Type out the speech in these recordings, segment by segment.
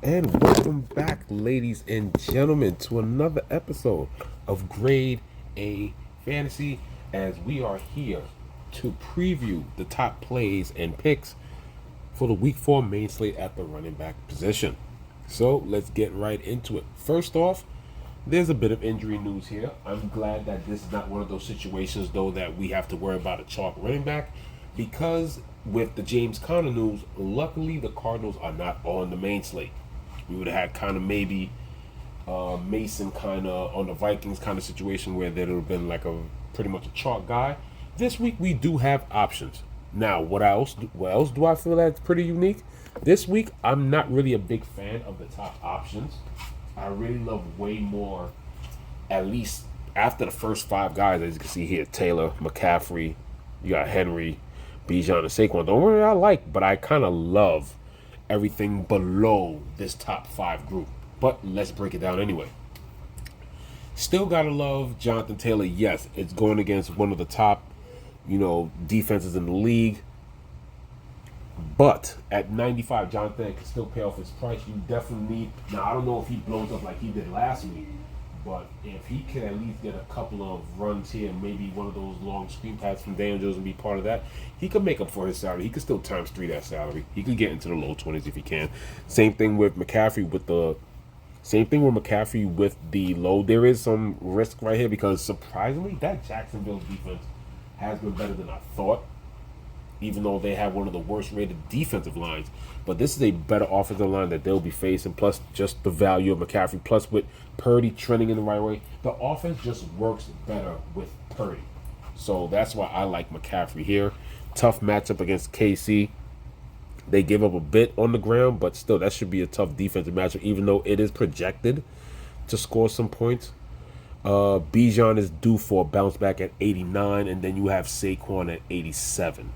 And welcome back, ladies and gentlemen, to another episode of Grade A Fantasy as we are here to preview the top plays and picks for the Week 4 main slate at the running back position. So let's get right into it. First off, there's a bit of injury news here. I'm glad that this is not one of those situations, though, that we have to worry about a chalk running back because with the James Conner news, luckily the Cardinals are not on the main slate. We would have had kind of maybe Mason kind of on the Vikings kind of situation where there would have been like a pretty much a chalk guy. This week we do have options. Now, what else? What else do I feel that's pretty unique? This week I'm not really a big fan of the top options. I really love way more. At least after the first five guys, as you can see here, Taylor, McCaffrey, you got Henry, Bijan, and Saquon. Don't worry, I like, but I kind of love everything below this top five group. But let's break it down anyway. Still gotta love Jonathan Taylor. Yes, it's going against one of the top, defenses in the league. But at 95, Jonathan can still pay off his price. You definitely need. Now, I don't know if he blows up like he did last week, but if he can at least get a couple of runs here, maybe one of those long screen passes from Daniel Jones and be part of that, he could make up for his salary. He could still times three that salary. He could get into the low 20s if he can. Same thing with McCaffrey with the low. There is some risk right here because surprisingly, that Jacksonville defense has been better than I thought, even though they have one of the worst rated defensive lines. But this is a better offensive line that they'll be facing, plus just the value of McCaffrey, plus with Purdy trending in the right way. The offense just works better with Purdy. So that's why I like McCaffrey here. Tough matchup against KC. They give up a bit on the ground, but still, that should be a tough defensive matchup, even though it is projected to score some points. Bijan is due for a bounce back at 89, and then you have Saquon at 87.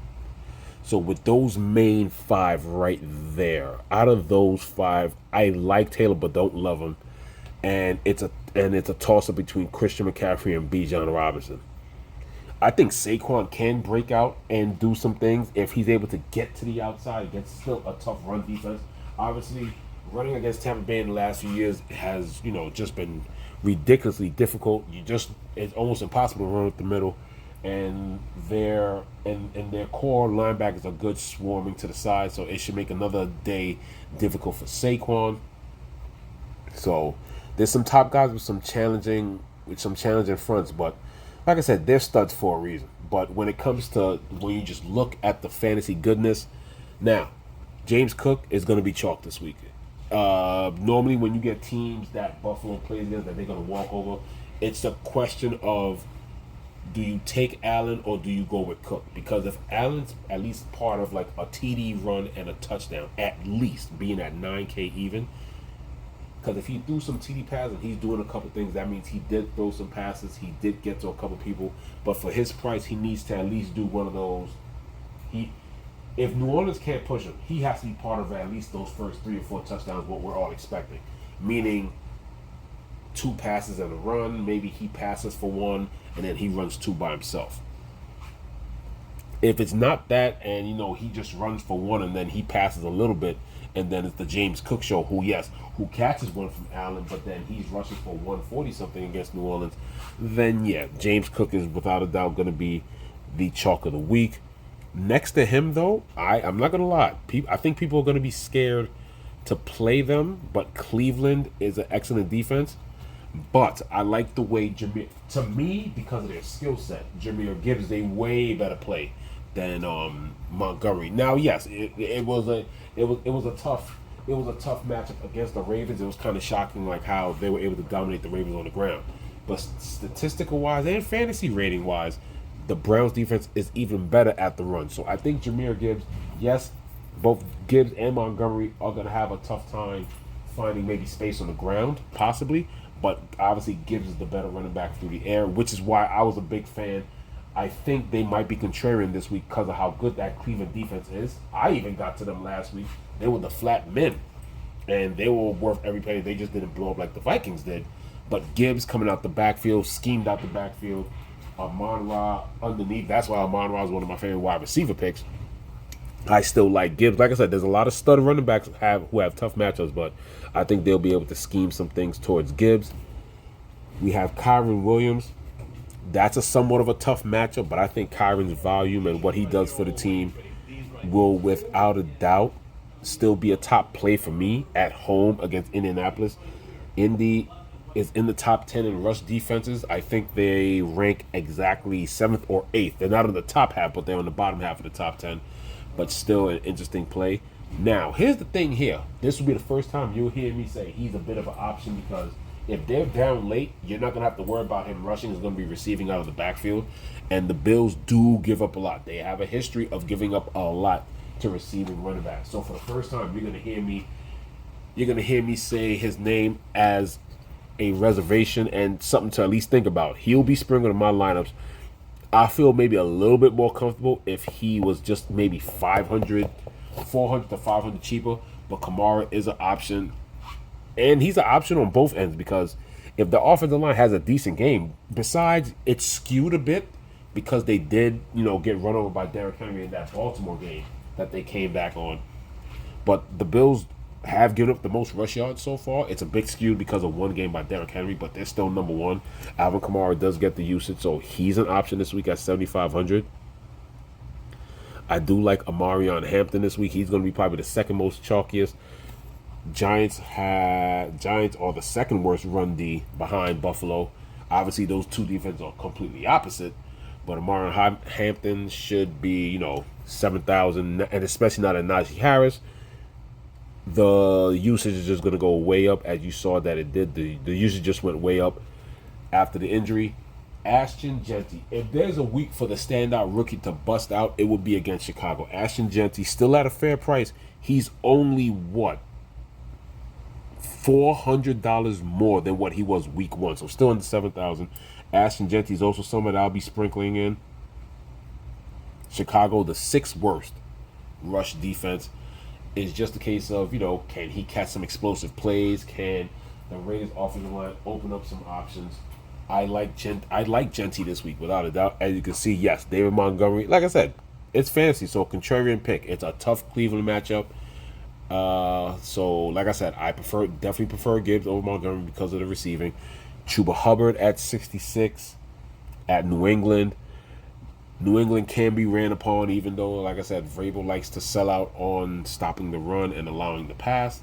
So with those main five right there, out of those five, I like Taylor but don't love him, and it's a toss up between Christian McCaffrey and Bijan Robinson. I think Saquon can break out and do some things if he's able to get to the outside against still a tough run defense. Obviously, running against Tampa Bay in the last few years has just been ridiculously difficult. It's almost impossible to run up the middle. And their core linebackers are good swarming to the side, so it should make another day difficult for Saquon. So there's some top guys with some challenging fronts, but like I said, they're studs for a reason. But when it comes to when you just look at the fantasy goodness, now James Cook is going to be chalked this week. Normally, when you get teams that Buffalo plays against that they're going to walk over, it's a question of, do you take Allen or do you go with Cook? Because if Allen's at least part of like a TD run and a touchdown, at least being at 9K even, because if he threw some TD passes and he's doing a couple things, that means he did throw some passes, he did get to a couple people, but for his price, he needs to at least do one of those. If New Orleans can't push him, he has to be part of at least those first 3 or 4 touchdowns, what we're all expecting. Meaning 2 passes and a run, maybe he passes for 1, and then he runs 2 by himself. If it's not that, and he just runs for 1 and then he passes a little bit, and then it's the James Cook show, who catches 1 from Allen, but then he's rushing for 140 something against New Orleans, then yeah, James Cook is without a doubt going to be the chalk of the week. Next to him, though, I'm not going to lie, I think people are going to be scared to play them, but Cleveland is an excellent defense. But I like the way to me, because of their skill set, Jahmyr Gibbs is a way better play than Montgomery. Now, yes, it was a tough matchup against the Ravens. It was kind of shocking, like how they were able to dominate the Ravens on the ground. But statistical wise and fantasy rating wise, the Browns defense is even better at the run. So I think Jahmyr Gibbs, yes, both Gibbs and Montgomery are going to have a tough time finding maybe space on the ground, possibly. But obviously Gibbs is the better running back through the air, which is why I was a big fan. I think they might be contrarian this week because of how good that Cleveland defense is. I even got to them last week. They were the flat men, and they were worth every penny. They just didn't blow up like the Vikings did. But Gibbs coming out the backfield, schemed out the backfield. Amon-Ra underneath. That's why Amon-Ra is one of my favorite wide receiver picks. I still like Gibbs. Like I said, there's a lot of stud running backs who have tough matchups, but I think they'll be able to scheme some things towards Gibbs. We have Kyren Williams. That's a somewhat of a tough matchup, but I think Kyren's volume and what he does for the team will, without a doubt, still be a top play for me at home against Indianapolis. Indy is in the top 10 in rush defenses. I think they rank exactly 7th or 8th. They're not in the top half, but they're in the bottom half of the top 10. But still an interesting play. Now, here's the thing here. This will be the first time you'll hear me say he's a bit of an option, because if they're down late, you're not going to have to worry about him rushing. He's going to be receiving out of the backfield. And the Bills do give up a lot. They have a history of giving up a lot to receiving running backs. So for the first time, you're going to hear me say his name as a reservation and something to at least think about. He'll be sprinkled in my lineups. I feel maybe a little bit more comfortable if he was just maybe 400 to 500 cheaper. But Kamara is an option. And he's an option on both ends, because if the offensive line has a decent game, besides it's skewed a bit because they did, get run over by Derrick Henry in that Baltimore game that they came back on. But the Bills have given up the most rush yards so far. It's a big skew because of one game by Derrick Henry, but they're still number one. Alvin Kamara does get the usage, so he's an option this week at 7,500. I do like Amarion Hampton this week. He's going to be probably the second most chalkiest. Giants are the second worst run D behind Buffalo. Obviously, those two defenses are completely opposite, but Amarion Hampton should be, 7,000, and especially not a Najee Harris. The usage is just going to go way up, as you saw that it did. The usage just went way up after the injury. Ashton Jeanty. If there's a week for the standout rookie to bust out, it would be against Chicago. Ashton Jeanty, still at a fair price. He's only, $400 more than what he was week one. So still in the 7,000. Ashton Jeanty is also someone that I'll be sprinkling in. Chicago, the 6th worst rush defense. It's just a case of, can he catch some explosive plays? Can the Raiders offensive line open up some options? I like Jeanty this week, without a doubt. As you can see, yes, David Montgomery. Like I said, it's fantasy, so contrarian pick. It's a tough Cleveland matchup. So like I said, I definitely prefer Gibbs over Montgomery because of the receiving. Chuba Hubbard at 66 at New England. New England can be ran upon, even though, like I said, Vrabel likes to sell out on stopping the run and allowing the pass.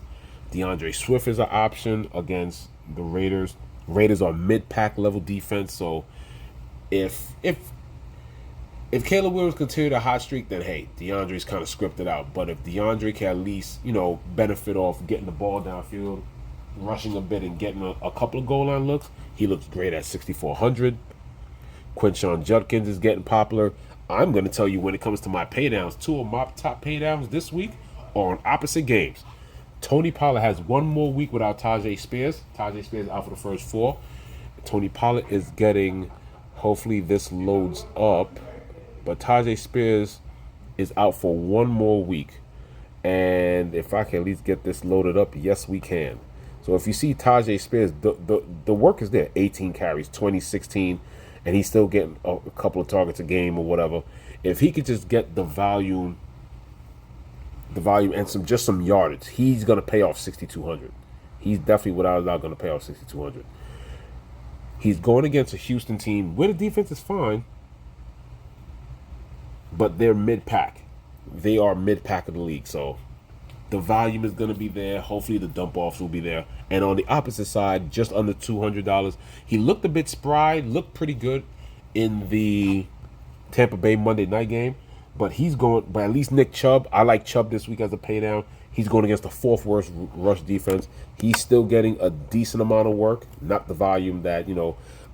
DeAndre Swift is an option against the Raiders. Raiders are mid-pack level defense, so if Caleb Williams continued a hot streak, then hey, DeAndre's kind of scripted out. But if DeAndre can at least, benefit off getting the ball downfield, rushing a bit, and getting a couple of goal line looks, he looks great at 6,400. Quinshon Judkins is getting popular. I'm going to tell you, when it comes to my paydowns, 2 of my top paydowns this week are on opposite games. Tony Pollard has one more week without Tajay Spears. Tajay Spears out for the first 4. Tony Pollard is getting, hopefully this loads up, but Tajay Spears is out for one more week. And if I can at least get this loaded up, yes, we can. So if you see Tajay Spears, the work is there. 18 carries, 2016, and he's still getting a couple of targets a game or whatever. If he could just get the volume and some yardage, he's gonna pay off 6,200. He's definitely, without a doubt, gonna pay off 6,200. He's going against a Houston team where the defense is fine, but they're mid-pack. They are mid-pack of the league, so the volume is gonna be there. Hopefully, the dump-offs will be there. And on the opposite side, just under $200, he looked a bit spry, looked pretty good in the Tampa Bay Monday night game. But at least Nick Chubb, I like Chubb this week as a paydown. He's going against the 4th worst rush defense. He's still getting a decent amount of work, not the volume that,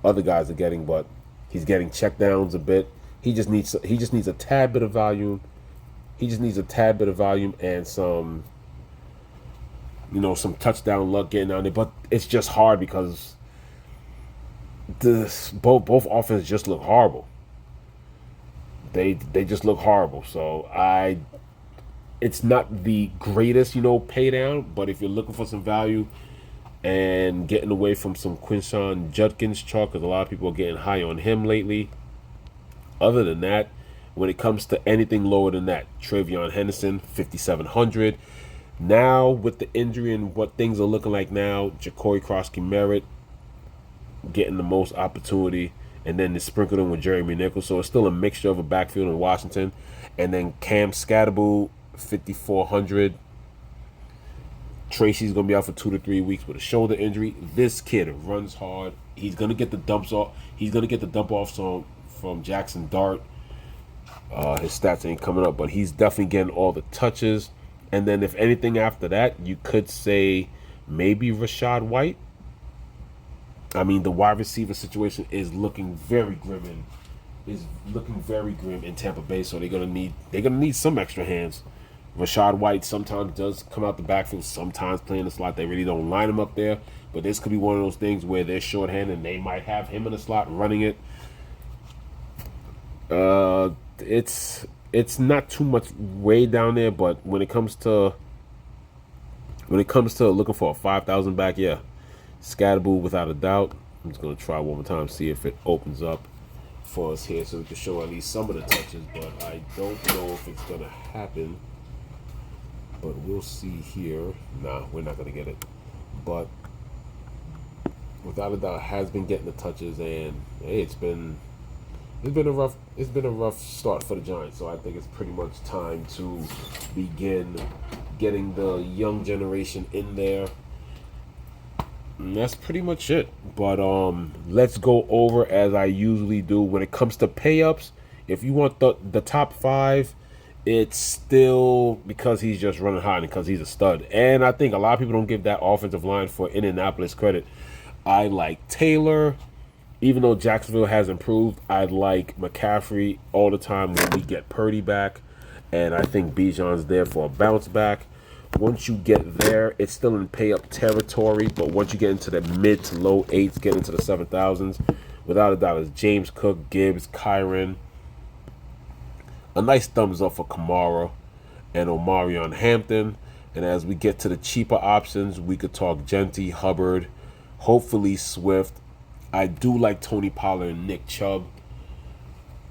other guys are getting, but he's getting checkdowns a bit. He just needs a tad bit of volume. He just needs a tad bit of volume and some touchdown luck getting on there. But it's just hard because both offenses just look horrible. They just look horrible. So it's not the greatest, pay down, but if you're looking for some value and getting away from some Quinshon Judkins chalk, because a lot of people are getting high on him lately. Other than that, When it comes to anything lower than that, Travion Henderson, 5,700. Now, with the injury and what things are looking like now, Ja'Cory Krosky-Merritt getting the most opportunity, and then they sprinkled in with Jeremy Nichols. So it's still a mixture of a backfield in Washington. And then Cam Scatterbull, 5,400. Tracy's going to be out for 2 to 3 weeks with a shoulder injury. This kid runs hard. He's going to get the dumps off. He's going to get the dump off from Jackson Dart. His stats ain't coming up, but he's definitely getting all the touches. And then if anything after that, you could say maybe Rachaad White. I mean, the wide receiver situation is looking very grim in Tampa Bay. So they're gonna need some extra hands. Rachaad White sometimes does come out the backfield, sometimes play in the slot. They really don't line him up there, but this could be one of those things where they're shorthanded and they might have him in the slot running it. It's not too much way down there, but when it comes to looking for a 5,000 back, yeah, Scatterbull without a doubt. I'm just gonna try one more time, see if it opens up for us here, so we can show at least some of the touches. But I don't know if it's gonna happen. But we'll see here. Nah, we're not gonna get it. But without a doubt, has been getting the touches, and hey, it's been a rough start for the Giants. So I think it's pretty much time to begin getting the young generation in there. And that's pretty much it. But let's go over, as I usually do, when it comes to pay-ups. If you want the top 5, it's still because he's just running hot and because he's a stud. And I think a lot of people don't give that offensive line for Indianapolis credit. I like Taylor. Even though Jacksonville has improved, I like McCaffrey all the time when we get Purdy back. And I think Bijan's there for a bounce back. Once you get there, it's still in pay-up territory. But once you get into the mid to low 8s, get into the 7,000s, without a doubt, it's James Cook, Gibbs, Kyren. A nice thumbs up for Kamara and Omarion Hampton. And as we get to the cheaper options, we could talk Genty, Hubbard, hopefully Swift. I do like Tony Pollard and Nick Chubb.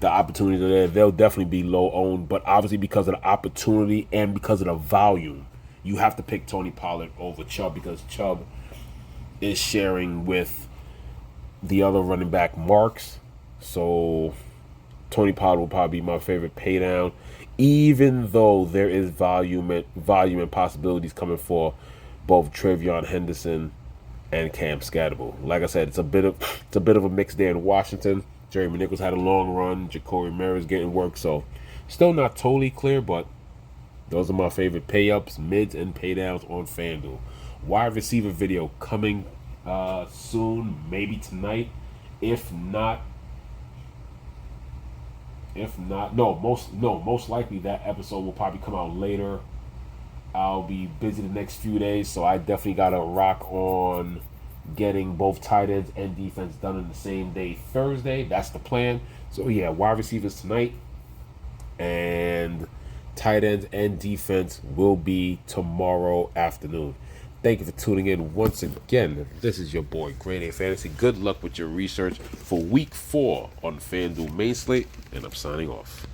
The opportunities are there. They'll definitely be low owned, but obviously because of the opportunity and because of the volume, you have to pick Tony Pollard over Chubb because Chubb is sharing with the other running back Marks. So Tony Pollard will probably be my favorite pay down, even though there is volume and possibilities coming for both Travion Henderson and Cam Scatterbull. Like I said, it's a bit of a mix there in Washington. Jeremy Nichols had a long run. Ja'Cory Merritt's getting work, so still not totally clear, but those are my favorite pay-ups, mids, and pay-downs on FanDuel. Wide receiver video coming soon, maybe tonight. Most likely that episode will probably come out later. I'll be busy the next few days, so I definitely got to rock on getting both tight ends and defense done in the same day, Thursday. That's the plan. So, yeah, wide receivers tonight, and tight ends and defense will be tomorrow afternoon. Thank you for tuning in once again. This is your boy, Grade A Fantasy. Good luck with your research for Week 4 on FanDuel Main Slate, and I'm signing off.